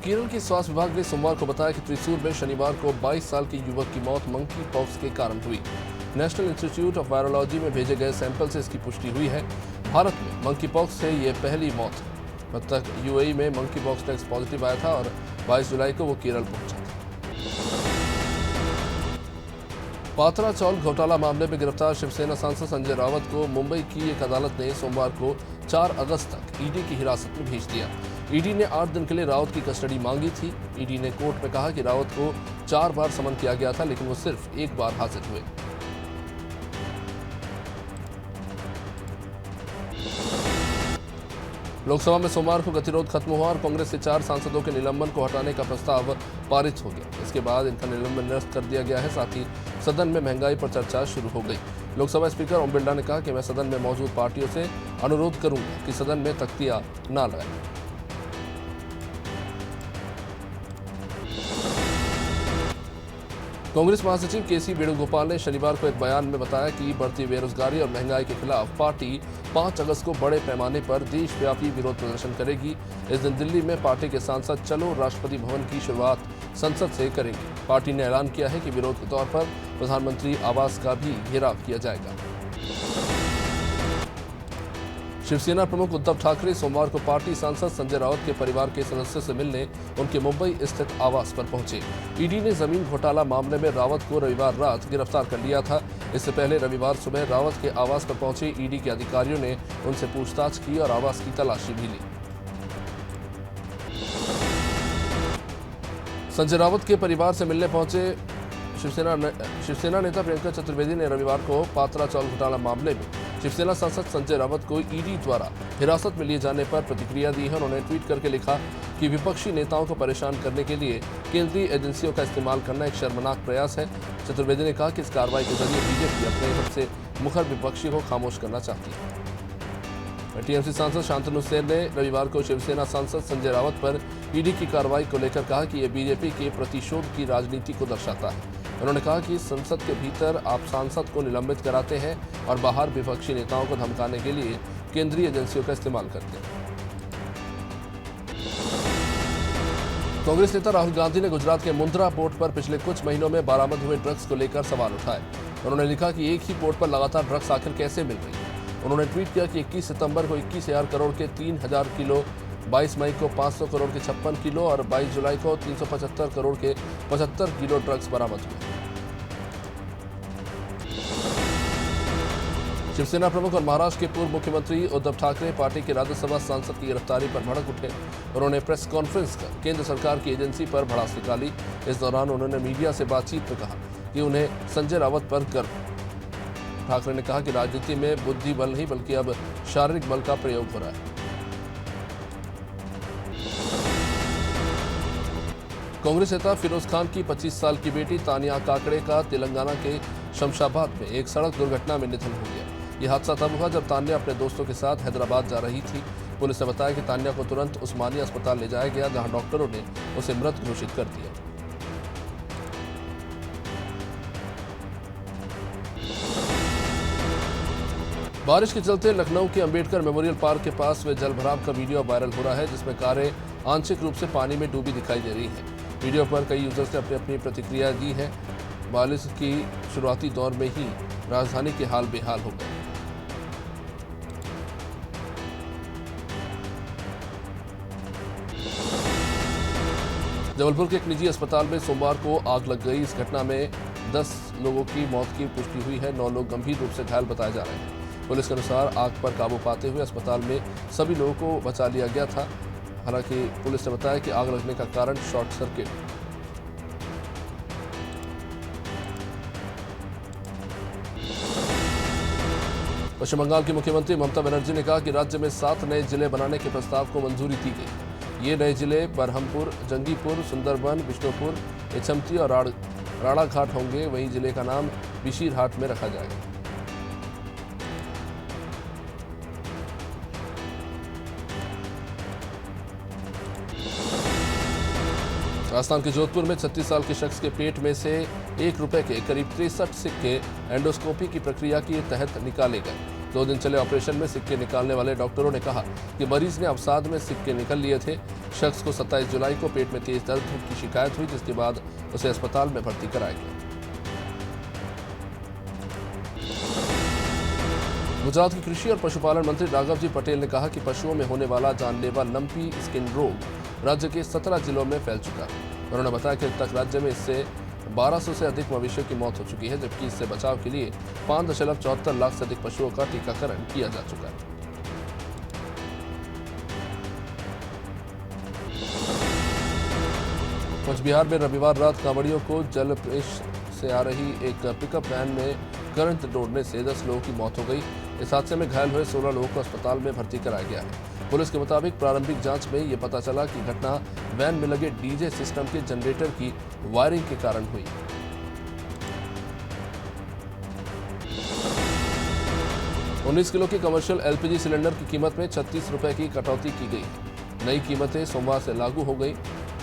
केरल के स्वास्थ्य विभाग ने सोमवार को बताया कि त्रिशूर में शनिवार को 22 साल के युवक की मौत मंकी पॉक्स के कारण हुई। नेशनल इंस्टीट्यूट ऑफ वायरोलॉजी में भेजे गए सैंपल से इसकी पुष्टि हुई है। भारत में मंकी पॉक्स से ये पहली मौत है। अब तक यूएई में मंकी पॉक्स टेस्ट पॉजिटिव आया था और 22 जुलाई को वो केरल पहुंचा था। पात्रा चावल घोटाला मामले में गिरफ्तार शिवसेना सांसद संजय रावत को मुंबई की एक अदालत ने सोमवार को 4 अगस्त तक ईडी की हिरासत में भेज दिया। ईडी ने 8 दिन के लिए रावत की कस्टडी मांगी थी। ईडी ने कोर्ट में कहा कि रावत को 4 बार समन किया गया था, लेकिन वो सिर्फ 1 बार हाजिर हुए। लोकसभा में सोमवार को गतिरोध खत्म हुआ और कांग्रेस से 4 सांसदों के निलंबन को हटाने का प्रस्ताव पारित हो गया। इसके बाद इनका निलंबन निरस्त कर दिया गया है। साथ ही सदन में महंगाई पर चर्चा शुरू हो गई। लोकसभा स्पीकर ओम बिरला ने कहा कि मैं सदन में मौजूद पार्टियों से अनुरोध करूंगा कि सदन में तख्तियां न लगाएं। कांग्रेस महासचिव केसी वेणुगोपाल ने शनिवार को एक बयान में बताया कि बढ़ती बेरोजगारी और महंगाई के खिलाफ पार्टी 5 अगस्त को बड़े पैमाने पर देशव्यापी विरोध प्रदर्शन करेगी। इस दिन दिल्ली में पार्टी के सांसद चलो राष्ट्रपति भवन की शुरुआत संसद से करेंगे। पार्टी ने ऐलान किया है कि विरोध के तौर पर प्रधानमंत्री आवास का भी घेराव किया जाएगा। शिवसेना प्रमुख उद्धव ठाकरे सोमवार को पार्टी सांसद संजय रावत के परिवार के सदस्यों से मिलने उनके मुंबई स्थित आवास पर पहुंचे। ईडी ने जमीन घोटाला मामले में रावत को रविवार रात गिरफ्तार कर लिया था। इससे पहले रविवार सुबह रावत के आवास पर पहुंचे ईडी के अधिकारियों ने उनसे पूछताछ की और आवास की तलाशी भी ली। संजय रावत के परिवार से मिलने पहुंचे शिवसेना नेता प्रियंका चतुर्वेदी ने रविवार को पात्रा चावल घोटाला मामले में शिवसेना सांसद संजय रावत को ईडी द्वारा हिरासत में लिए जाने पर प्रतिक्रिया दी है। उन्होंने ट्वीट करके लिखा कि विपक्षी नेताओं को परेशान करने के लिए केंद्रीय एजेंसियों का इस्तेमाल करना एक शर्मनाक प्रयास है। चतुर्वेदी ने कहा कि इस कार्रवाई के जरिए बीजेपी अपने सबसे मुखर विपक्षी को खामोश करना चाहती है। टीएमसी सांसद शांतनु सेन ने रविवार को शिवसेना सांसद संजय रावत पर ईडी की कार्रवाई को लेकर कहा कि यह बीजेपी के प्रतिशोध की राजनीति को दर्शाता है। उन्होंने कहा कि संसद के भीतर आप सांसद को निलंबित कराते हैं और बाहर विपक्षी नेताओं को धमकाने के लिए केंद्रीय एजेंसियों का इस्तेमाल करते हैं। कांग्रेस नेता राहुल गांधी ने गुजरात के मुंद्रा पोर्ट पर पिछले कुछ महीनों में बरामद हुए ड्रग्स को लेकर सवाल उठाए। उन्होंने लिखा कि एक ही पोर्ट पर लगातार ड्रग्स आखिर कैसे मिल रही है। उन्होंने ट्वीट किया कि 21 सितंबर को 21,000 करोड़ के 3,000 किलो, 22 मई को 500 करोड़ के 56 किलो और 22 जुलाई को 375 करोड़ के 75 किलो ड्रग्स बरामद हुए। शिवसेना प्रमुख और महाराष्ट्र के पूर्व मुख्यमंत्री उद्धव ठाकरे पार्टी के राज्यसभा सांसद की गिरफ्तारी पर भड़क उठे। उन्होंने प्रेस कॉन्फ्रेंस कर केंद्र सरकार की एजेंसी पर भड़ास निकाली। इस दौरान उन्होंने मीडिया से बातचीत में कहा कि उन्हें संजय रावत पर गर्व है। ठाकरे ने कहा कि राजनीति में बुद्धि बल नहीं बल्कि अब शारीरिक बल का प्रयोग हो रहा है। कांग्रेस नेता फिरोज खान की 25 साल की बेटी तानिया काकड़े का तेलंगाना के शमशाबाद में एक सड़क दुर्घटना में निधन हो गया। यह हादसा तब हुआ जब तान्या अपने दोस्तों के साथ हैदराबाद जा रही थी। पुलिस ने बताया कि तान्या को तुरंत उस्मानिया अस्पताल ले जाया गया, जहां डॉक्टरों ने उसे मृत घोषित कर दिया। बारिश के चलते लखनऊ के अंबेडकर मेमोरियल पार्क के पास में जलभराव का वीडियो वायरल हो रहा है, जिसमें कारें आंशिक रूप से पानी में डूबी दिखाई दे रही हैं। वीडियो पर कई यूजर्स ने अपनी अपनी प्रतिक्रिया दी है। बारिश की शुरुआती दौर में ही राजधानी के हाल बेहाल हो गए। जबलपुर के एक निजी अस्पताल में सोमवार को आग लग गई। इस घटना में 10 लोगों की मौत की पुष्टि हुई है। 9 लोग गंभीर रूप से घायल बताए जा रहे हैं। पुलिस के अनुसार आग पर काबू पाते हुए अस्पताल में सभी लोगों को बचा लिया गया था। हालांकि पुलिस ने बताया कि आग लगने का कारण शॉर्ट सर्किट। पश्चिम बंगाल की मुख्यमंत्री ममता बनर्जी ने कहा कि राज्य में 7 नए जिले बनाने के प्रस्ताव को मंजूरी दी गई। ये नए जिले बरहमपुर, जंगीपुर, सुंदरबन, बिष्णुपुर, इछमती और राणाघाट होंगे। वहीं जिले का नाम बिशीरहाट में रखा जाएगा। राजस्थान के जोधपुर में 36 साल के शख्स के पेट में से ₹1 के करीब 63 सिक्के एंडोस्कोपी की प्रक्रिया के तहत निकाले गए। 2 दिन चले ऑपरेशन में सिक्के निकालने वाले डॉक्टरों ने कहा कि मरीज ने अवसाद में सिक्के निकल लिए थे। शख्स को 27 जुलाई को पेट में तेज दर्द की शिकायत हुई, जिसके बाद उसे अस्पताल में भर्ती कराया गया। गुजरात के कृषि और पशुपालन मंत्री राघवजी पटेल ने कहा कि पशुओं में होने वाला जानलेवा लंपी स्किन रोग राज्य के 17 जिलों में फैल चुका है। उन्होंने बताया कि अब तक राज्य में इससे 1200 से अधिक मवेशियों की मौत हो चुकी है, जबकि इससे बचाव के लिए 5.74 लाख से अधिक पशुओं का टीकाकरण किया जा चुका है। कूचबिहार में रविवार रात कांवड़ियों को जलपेश से आ रही एक पिकअप वैन में करंट तोड़ने से 10 लोगों की मौत हो गई। इस हादसे में घायल हुए 16 लोगों को अस्पताल में भर्ती कराया गया है। पुलिस के मुताबिक प्रारंभिक जांच में ये पता चला कि घटना वैन में लगे डीजे सिस्टम के जनरेटर की वायरिंग के कारण हुई। उन्नीस किलो की कमर्शियल एलपीजी सिलेंडर की कीमत में 36 रुपए की कटौती की गई। नई कीमतें सोमवार से लागू हो गई।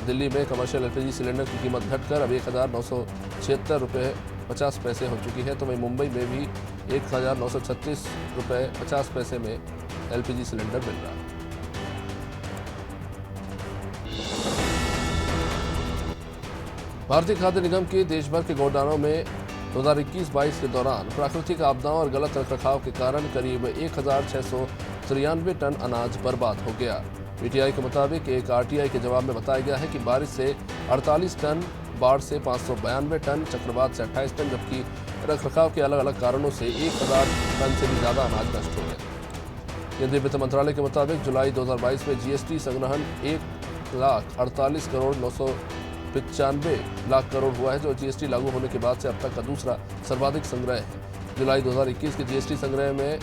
दिल्ली में कमर्शियल एलपीजी सिलेंडर की कीमत घटकर अब 1976 रुपये 50 पैसे हो चुकी है, तो वहीं मुंबई में भी 1936 रुपये 50 पैसे में एलपीजी सिलेंडर मिल रहा है। भारतीय खाद्य निगम के देश भर के गोदामों में 2021-22 के दौरान प्राकृतिक आपदाओं और गलत रखरखाव के कारण करीब 1693 टन अनाज बर्बाद हो गया। पीटीआई के मुताबिक एक आरटीआई के जवाब में बताया गया है कि बारिश से 48 टन, बाढ़ से 592 टन, चक्रवात से 28 टन, जबकि रखरखाव के अलग अलग कारणों से 1000 टन से भी ज्यादा अनाज नष्ट हो गया। केंद्रीय वित्त मंत्रालय के मुताबिक जुलाई 2022 में जीएसटी संग्रहण 1,48 करोड़ 995 लाख करोड़ हुआ है, जो जीएसटी लागू होने के बाद से अब तक का दूसरा सर्वाधिक संग्रह है। जुलाई 2021 के जीएसटी संग्रह में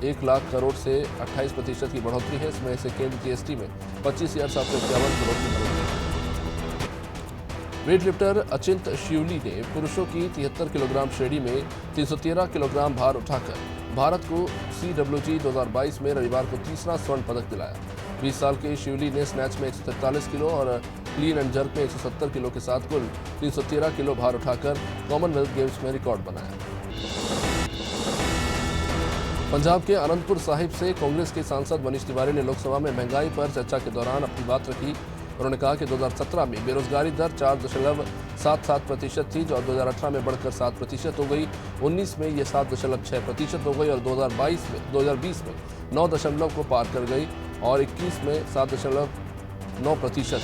1 लाख करोड़ से 28% की बढ़ोतरी है। इसमें से केंद्र जीएसटी में 25,751 करोड़ की बढ़ोतरी है। वेट लिफ्टर अचिंत शिवली ने पुरुषों की 73 किलोग्राम श्रेणी में 313 किलोग्राम भार उठाकर भारत को CWG 2022 में रविवार को तीसरा स्वर्ण पदक दिलाया। 20 साल के शिवली ने स्नैच में 143 किलो और क्लीन एंड जर्क में 170 किलो के साथ कुल 313 किलो भार उठाकर कॉमनवेल्थ गेम्स में रिकॉर्ड बनाया। पंजाब के अनंतपुर साहिब से कांग्रेस के सांसद मनीष तिवारी ने लोकसभा में महंगाई पर चर्चा के दौरान अपनी बात रखी। उन्होंने कहा कि 2017 में बेरोजगारी दर 4.77% थी, जो 2018 में बढ़कर 7% हो गई। 19 में ये 7.6% हो गई और 2020 में 9 को पार कर गई और 21 में 7.9%।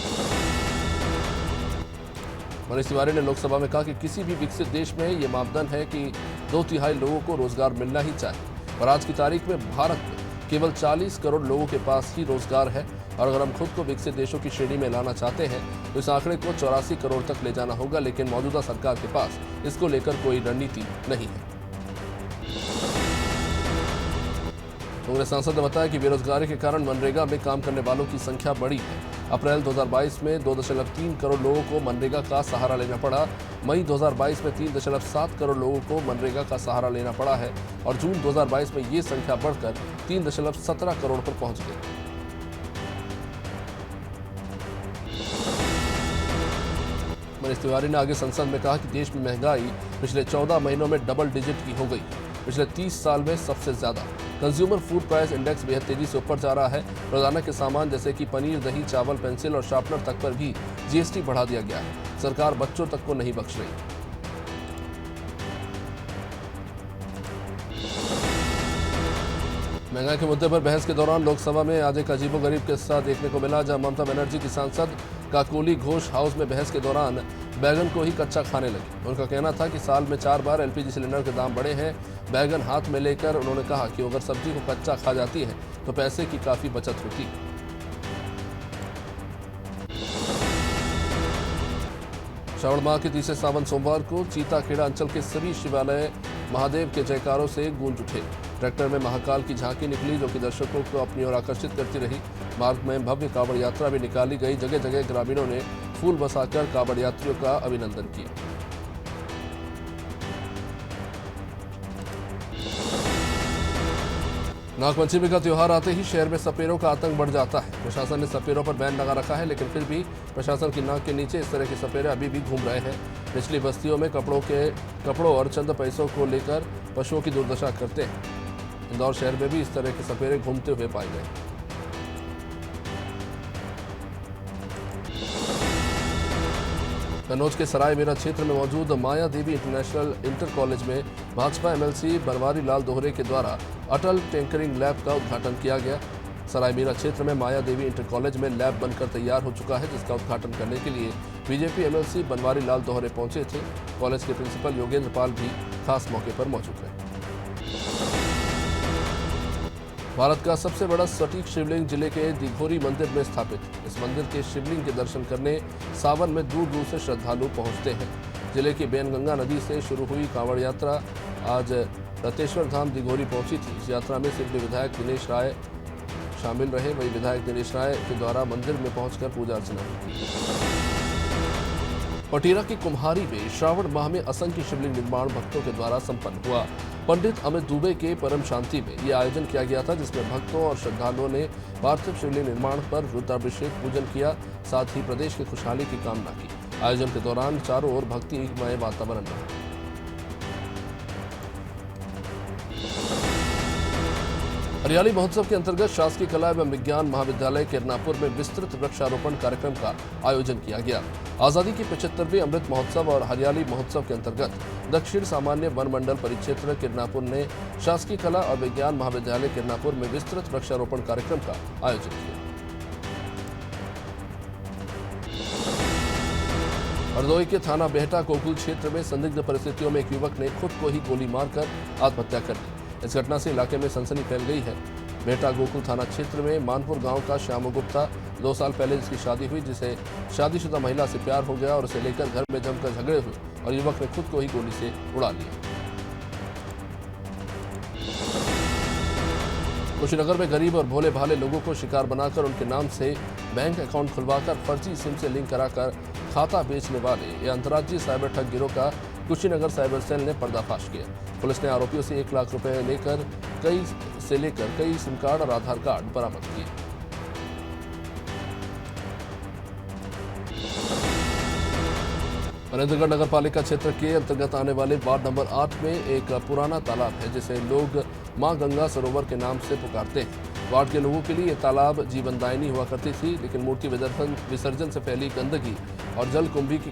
मनीष तिवारी ने लोकसभा में कहा कि किसी भी विकसित देश में ये मापदंड है कि 2/3 लोगों को रोजगार मिलना ही चाहिए, और आज की तारीख में भारत में केवल 40 करोड़ लोगों के पास ही रोजगार है, और अगर हम खुद को विकसित देशों की श्रेणी में लाना चाहते हैं तो इस आंकड़े को 84 करोड़ तक ले जाना होगा, लेकिन मौजूदा सरकार के पास इसको लेकर कोई रणनीति नहीं है। कांग्रेस सांसद ने बताया कि बेरोजगारी के कारण मनरेगा में काम करने वालों की संख्या बढ़ी है। अप्रैल 2022 में 2.3 करोड़ लोगों को मनरेगा का सहारा लेना पड़ा। मई 2022 में 3.7 करोड़ लोगों को मनरेगा का सहारा लेना पड़ा है और जून 2022 में ये संख्या बढ़कर 3.17 करोड़ पर पहुंच गई। मनीष तिवारी ने आगे संसद में कहा कि देश में महंगाई पिछले 14 महीनों में डबल डिजिट की हो गई, पिछले 30 साल में सबसे ज्यादा। कंज्यूमर फूड प्राइस इंडेक्स बेहद तेजी से ऊपर जा रहा है। रोजाना के सामान जैसे कि पनीर, दही, चावल, पेंसिल और शार्पनर तक पर भी जीएसटी बढ़ा दिया गया है। सरकार बच्चों तक को नहीं बख्श रही। महंगाई के मुद्दे पर बहस के दौरान लोकसभा में आज एक अजीबोगरीब किस्सा देखने को मिला, जहां ममता बनर्जी की सांसद काकोली घोष हाउस में बहस के दौरान बैगन को ही कच्चा खाने लगी। उनका कहना था कि साल में 4 बार एलपीजी सिलेंडर के दाम बढ़े हैं। बैगन हाथ में लेकर उन्होंने कहा कि अगर सब्जी को कच्चा खा जाती है तो पैसे की काफी बचत होती है। श्रावण माह के तीसरे सावन सोमवार को चीताखेड़ा अंचल के सभी शिवालय महादेव के जयकारों से गूंज उठे। ट्रैक्टर में महाकाल की झांकी निकली, जो कि दर्शकों को अपनी ओर आकर्षित करती रही। मार्ग में भव्य कांवड़ यात्रा भी निकाली गई। जगह जगह ग्रामीणों ने फूल बरसाकर कांवड़ यात्रियों का अभिनंदन किया। नागपंचमी का त्योहार आते ही शहर में सपेरों का आतंक बढ़ जाता है। प्रशासन ने सपेरों पर बैन लगा रखा है, लेकिन फिर भी प्रशासन की नाक के नीचे इस तरह के सपेरे अभी भी घूम रहे हैं। निचली बस्तियों में कपड़ों और चंद पैसों को लेकर पशुओं की दुर्दशा करते हैं। इंदौर शहर में भी इस तरह के सपेरे घूमते हुए पाए गए। कन्नौज के सराय मीरा क्षेत्र में मौजूद माया देवी इंटरनेशनल इंटर कॉलेज में भाजपा एमएलसी बनवारी लाल दोहरे के द्वारा अटल टिंकरिंग लैब का उद्घाटन किया गया। सराय मीरा क्षेत्र में माया देवी इंटर कॉलेज में लैब बनकर तैयार हो चुका है, जिसका उद्घाटन करने के लिए बीजेपी एमएलसी बनवारी लाल दोहरे पहुंचे थे। कॉलेज के प्रिंसिपल योगेंद्र पाल भी खास मौके पर मौजूद रहे। भारत का सबसे बड़ा सटीक शिवलिंग जिले के दिघोरी मंदिर में स्थापित। इस मंदिर के शिवलिंग के दर्शन करने सावन में दूर दूर से श्रद्धालु पहुंचते हैं। जिले की बेनगंगा नदी से शुरू हुई कांवड़ यात्रा आज रतेश्वर धाम दिघोरी पहुंची थी। इस यात्रा में सिवनी विधायक दिनेश राय शामिल रहे। वही विधायक दिनेश राय के द्वारा मंदिर में पहुंचकर पूजा अर्चना की। पटीरा की कुम्हारी में श्रावण माह में असंख्य शिवलिंग निर्माण भक्तों के द्वारा संपन्न हुआ। पंडित अमित दुबे के परम शांति में यह आयोजन किया गया था, जिसमें भक्तों और श्रद्धालुओं ने पार्थिव शिवलिंग निर्माण पर रुद्राभिषेक पूजन किया, साथ ही प्रदेश की खुशहाली की कामना की। आयोजन के दौरान चारों ओर भक्तिमय वातावरण रहा। हरियाली महोत्सव के अंतर्गत शासकीय कला एवं विज्ञान महाविद्यालय किरनापुर में विस्तृत वृक्षारोपण कार्यक्रम का आयोजन किया गया। आजादी की 75वीं अमृत महोत्सव और हरियाली महोत्सव के अंतर्गत दक्षिण सामान्य वन मंडल परिक्षेत्र किरनापुर ने शासकीय कला और विज्ञान महाविद्यालय किरनापुर में विस्तृत वृक्षारोपण कार्यक्रम का आयोजन किया। हरदोई के थाना बेहटा कोकुल क्षेत्र में संदिग्ध परिस्थितियों में एक युवक ने खुद को ही गोली मारकर आत्महत्या कर ली। इस घटना से इलाके में सनसनी फैल गई है। बेहटा गोकुल थाना क्षेत्र में मानपुर गांव का श्यामू गुप्ता 2 साल पहले जिसकी शादी हुई, जिसे शादीशुदा महिला से प्यार हो गया और उसे लेकर घर में जमकर झगड़े हुए और युवक ने खुद को ही गोली से उड़ा लिया। कुशीनगर में गरीब और भोले भाले लोगों को शिकार बनाकर उनके नाम से बैंक अकाउंट खुलवाकर फर्जी सिम से लिंक कराकर खाता बेचने वाले ये अंतर्राज्यीय साइबर ठग गिरोह का कुशीनगर साइबर सेल ने पर्दाफाश किया। पुलिस ने आरोपियों से 1 लाख रुपए लेकर कई सिम कार्ड और आधार कार्ड बरामद किए। नरेंद्रगढ़ नगर पालिका क्षेत्र के अंतर्गत आने वाले वार्ड नंबर 8 में एक पुराना तालाब है, जिसे लोग मां गंगा सरोवर के नाम से पुकारते हैं। वार्ड के लोगों के लिए यह तालाब जीवनदायिनी हुआ करती थी, लेकिन मूर्ति विसर्जन से फैली गंदगी और जल कुंभी के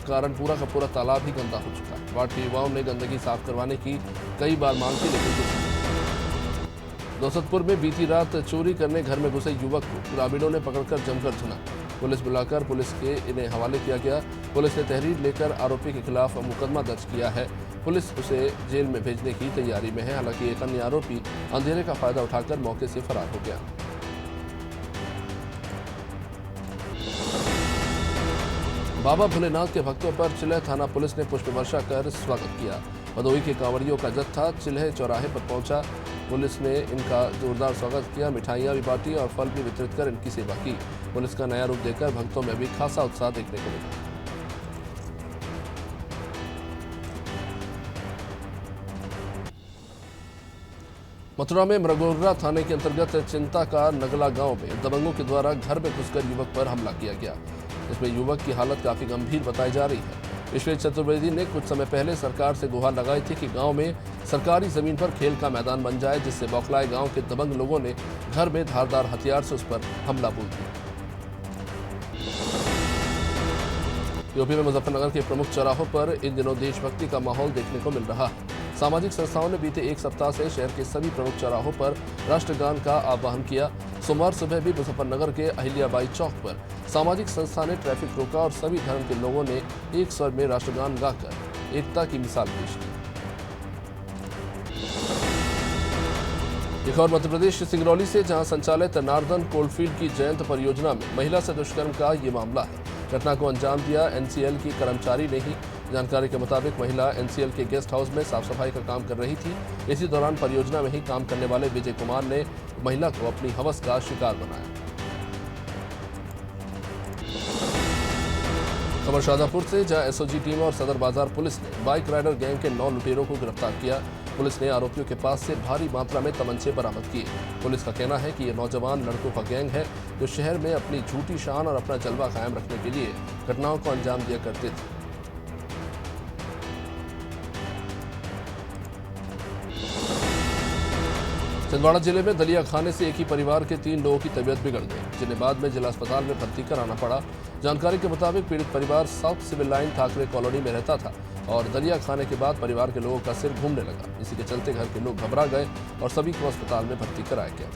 कारण पूरा का पूरा तालाब ही गंदा हो चुका है। वार्ड के युवाओं ने गंदगी साफ करवाने की कई बार मांग की, लेकिन कुछ नहीं। दौसतपुर में बीती रात चोरी करने घर में घुसे युवक को ग्रामीणों ने पकड़कर जमकर धुना। पुलिस बुलाकर पुलिस के इन्हें हवाले किया गया। पुलिस ने तहरीर लेकर आरोपी के खिलाफ मुकदमा दर्ज किया है। पुलिस उसे जेल में भेजने की तैयारी में है। हालांकि एक अन्य आरोपी अंधेरे का फायदा उठाकर मौके से फरार हो गया। बाबा भोलेनाथ के भक्तों पर चिल्ह थाना पुलिस ने पुष्प वर्षा कर स्वागत किया। भदोही के कांवड़ियों का जत्था चिल्ह चौराहे पर पहुंचा। पुलिस ने इनका जोरदार स्वागत किया, मिठाइयां भी बांटी और फल भी वितरित कर इनकी सेवा की। पुलिस का नया रूप देखकर भक्तों में भी खासा उत्साह देखने को मिला। मथुरा में मृगोर्रा थाने के अंतर्गत चिंता का नगला गांव में दबंगों के द्वारा घर में घुसकर युवक पर हमला किया गया। इसमें युवक की हालत काफी गंभीर बताई जा रही है। ईश्वर चतुर्वेदी ने कुछ समय पहले सरकार से गुहार लगाई थी कि गांव में सरकारी जमीन पर खेल का मैदान बन जाए, जिससे बौखलाए गांव के दबंग लोगों ने घर में धारदार हथियार से उस पर हमला बोल दिया। यूपी में मुजफ्फरनगर के प्रमुख चौराहों पर इन दिनों देशभक्ति का माहौल देखने को मिल रहा है। सामाजिक संस्थाओं ने बीते एक सप्ताह से शहर के सभी प्रमुख चौराहों पर राष्ट्रगान का आह्वान किया। सोमवार सुबह भी मुजफ्फरनगर के अहिल्याबाई चौक पर सामाजिक संस्था ने ट्रैफिक रोका और सभी धर्म के लोगों ने एक स्वर में राष्ट्रगान गाकर एकता की मिसाल पेश की। एक और मध्य प्रदेश के सिंगरौली से, जहां संचालित नार्दन कोलफील्ड की जयंत परियोजना में महिला से दुष्कर्म का ये मामला है। घटना को अंजाम दिया एनसीएल की कर्मचारी ने ही। जानकारी के मुताबिक महिला एनसीएल के गेस्ट हाउस में साफ सफाई का काम कर रही थी। इसी दौरान परियोजना में ही काम करने वाले विजय कुमार ने महिला को अपनी हवस का शिकार बनाया। खबर शाहजहांपुर से, जहां एसओजी टीम और सदर बाजार पुलिस ने बाइक राइडर गैंग के 9 लुटेरों को गिरफ्तार किया। पुलिस ने आरोपियों के पास से भारी मात्रा में तमंचे बरामद किए। पुलिस का कहना है कि ये नौजवान लड़कों का गैंग है जो शहर में अपनी झूठी शान और अपना जलवा कायम रखने के लिए घटनाओं को अंजाम दिया करते थे। छिंदवाड़ा जिले में दलिया खाने से एक ही परिवार के 3 लोगों की तबीयत बिगड़ गई, जिन्हें बाद में जिला अस्पताल में भर्ती कराना पड़ा। जानकारी के मुताबिक पीड़ित परिवार south civil line Thackeray colony में रहता था और दलिया खाने के बाद परिवार के लोगों का सिर घूमने लगा। इसी के चलते घर के लोग घबरा गए और सभी को अस्पताल में भर्ती कराया गया।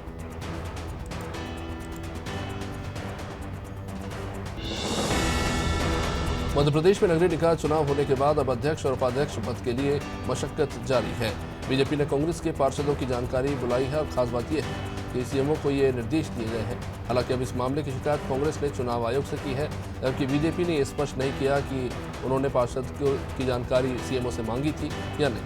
मध्य प्रदेश में नगरीय निकाय चुनाव होने के बाद अब अध्यक्ष और उपाध्यक्ष पद के लिए मशक्कत जारी है। बीजेपी ने कांग्रेस के पार्षदों की जानकारी बुलाई है और खास बात यह है कि सीएमओ को ये निर्देश दिए गए हैं। हालांकि अब इस मामले की शिकायत कांग्रेस ने चुनाव आयोग से की है, जबकि बीजेपी ने स्पष्ट नहीं किया कि उन्होंने पार्षद की जानकारी सीएमओ से मांगी थी या नहीं।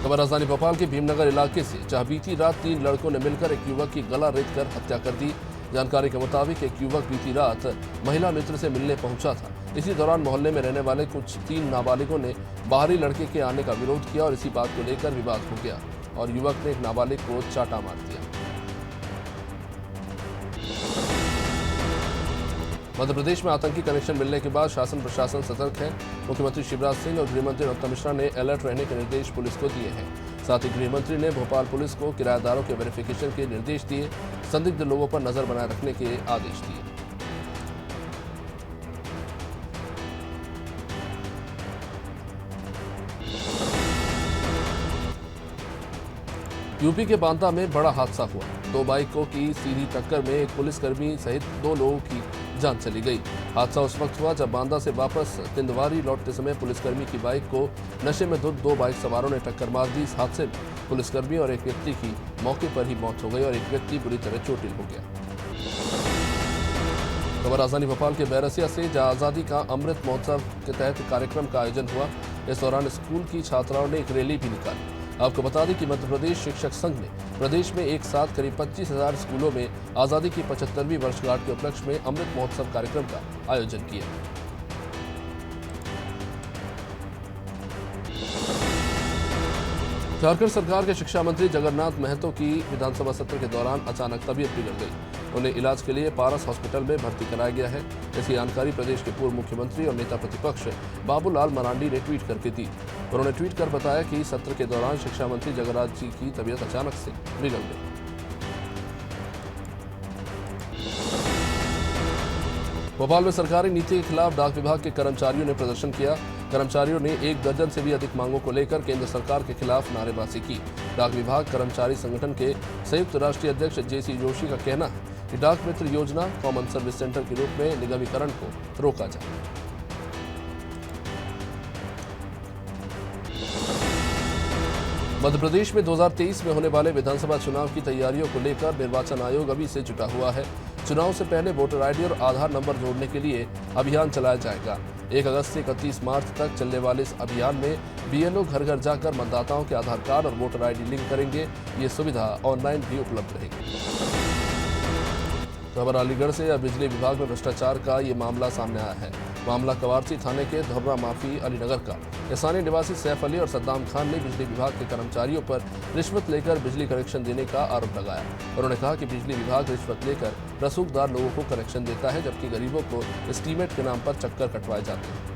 खबर राजधानी भोपाल के भीमनगर इलाके से, जहां बीती रात 3 लड़कों ने मिलकर एक युवक की गला रेत कर हत्या कर दी। जानकारी के मुताबिक एक युवक बीती रात महिला मित्र से मिलने पहुंचा था। इसी दौरान मोहल्ले में रहने वाले कुछ 3 नाबालिगों ने बाहरी लड़के के आने का विरोध किया और इसी बात को लेकर विवाद हो गया और युवक ने एक नाबालिग को चाटा मार दिया। मध्य प्रदेश में आतंकी कनेक्शन मिलने के बाद शासन प्रशासन सतर्क है। मुख्यमंत्री शिवराज सिंह और गृहमंत्री नरोत्तम मिश्रा ने अलर्ट रहने के निर्देश पुलिस को दिए हैं। साथ ही गृहमंत्री ने भोपाल पुलिस को किराएदारों के वेरिफिकेशन के निर्देश दिए, संदिग्ध लोगों पर नजर बनाए रखने के आदेश दिए। यूपी के बांदा में बड़ा हादसा हुआ। 2 बाइकों की सीधी टक्कर में एक पुलिसकर्मी सहित 2 लोगों की जान चली गई। हादसा उस वक्त हुआ जब बांदा से वापस तिंदवारी लौटते समय पुलिसकर्मी की बाइक को नशे में धुत 2 बाइक सवारों ने टक्कर मार दी। इस हादसे में पुलिसकर्मी और एक व्यक्ति की मौके पर ही मौत हो गई और एक व्यक्ति बुरी तरह चोटिल हो गया। खबर राजधानी भोपाल के बैरसिया से, जहां आजादी का अमृत महोत्सव के तहत कार्यक्रम का आयोजन हुआ। इस दौरान स्कूल की छात्राओं ने एक रैली भी निकाली। आपको बता दें कि मध्य प्रदेश शिक्षक संघ ने प्रदेश में एक साथ करीब 25,000 स्कूलों में आजादी की 75वीं वर्षगांठ के उपलक्ष्य में अमृत महोत्सव कार्यक्रम का आयोजन किया। झारखंड सरकार के शिक्षा मंत्री जगन्नाथ महतो की विधानसभा सत्र के दौरान अचानक तबीयत बिगड़ गई। उन्हें इलाज के लिए पारस हॉस्पिटल में भर्ती कराया गया है। इसकी जानकारी प्रदेश के पूर्व मुख्यमंत्री और नेता प्रतिपक्ष बाबूलाल मरांडी ने ट्वीट करके दी। उन्होंने ट्वीट कर बताया कि सत्र के दौरान शिक्षा मंत्री जगन्नाथ जी की तबीयत अचानक से बिगड़ गई। भोपाल में सरकारी नीति के खिलाफ डाक विभाग के कर्मचारियों ने प्रदर्शन किया। कर्मचारियों ने 1 दर्जन से भी अधिक मांगों को लेकर केंद्र सरकार के खिलाफ नारेबाजी की। डाक विभाग कर्मचारी संगठन के संयुक्त राष्ट्रीय अध्यक्ष जेसी जोशी का कहना है कि डाक मित्र योजना कॉमन सर्विस सेंटर के रूप में निगमीकरण को रोका जाए। मध्य प्रदेश में 2023 में होने वाले विधानसभा चुनाव की तैयारियों को लेकर निर्वाचन आयोग अभी से जुटा हुआ है। चुनाव से पहले वोटर आईडी और आधार नंबर जोड़ने के लिए अभियान चलाया जाएगा। 1 अगस्त से 31 मार्च तक चलने वाले इस अभियान में बीएलओ घर घर जाकर मतदाताओं के आधार कार्ड और वोटर आईडी लिंक करेंगे। ये सुविधा ऑनलाइन भी उपलब्ध रहेगी। खबर अलीगढ़ से, अब बिजली विभाग में भ्रष्टाचार का ये मामला सामने आया है। मामला कवारसी थाने के धोबरा माफी अलीनगर का। स्थानीय निवासी सैफ अली और सद्दाम खान ने बिजली विभाग के कर्मचारियों पर रिश्वत लेकर बिजली कनेक्शन देने का आरोप लगाया। उन्होंने कहा कि बिजली विभाग रिश्वत लेकर रसूखदार लोगों को कनेक्शन देता है, जबकि गरीबों को एस्टीमेट के नाम पर चक्कर कटवाए जाते हैं।